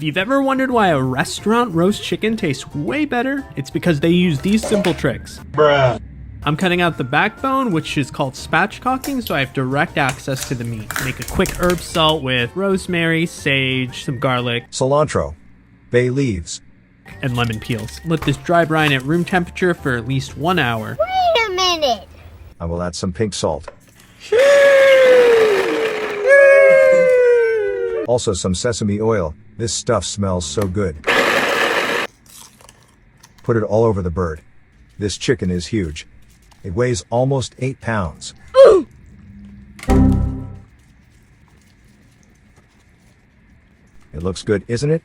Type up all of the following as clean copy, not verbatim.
If you've ever wondered why a restaurant roast chicken tastes way better, it's because they use these simple tricks. Bruh. I'm cutting out the backbone, which is called spatchcocking, so I have direct access to the meat. Make a quick herb salt with rosemary, sage, some garlic, cilantro, bay leaves, and lemon peels. Let this dry brine at room temperature for at least 1 hour. Wait a minute. I will add some pink salt. Also some sesame oil. This stuff smells so good. Put it all over the bird. This chicken is huge. It weighs almost 8 pounds. Ooh. It looks good, isn't it?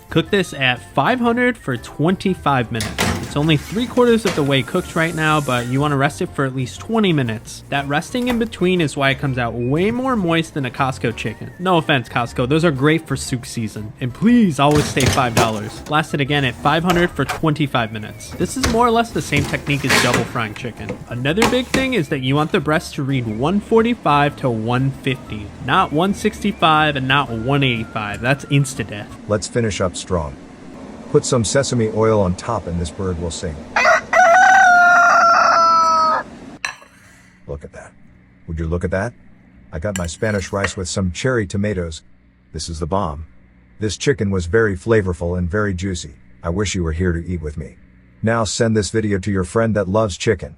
Cook this at 500 for 25 minutes. It's only 3/4 of the way cooked right now, but you want to rest it for at least 20 minutes. That resting in between is why it comes out way more moist than a Costco chicken. No offense, Costco, those are great for soup season. And please always stay $5. Blast it again at 500 for 25 minutes. This is more or less the same technique as double frying chicken. Another big thing is that you want the breast to read 145 to 150, not 165 and not 185. That's insta-death. Let's finish up strong. Put some sesame oil on top and this bird will sing. Look at that. Would you look at that? I got my Spanish rice with some cherry tomatoes. This is the bomb. This chicken was very flavorful and very juicy. I wish you were here to eat with me. Now send this video to your friend that loves chicken.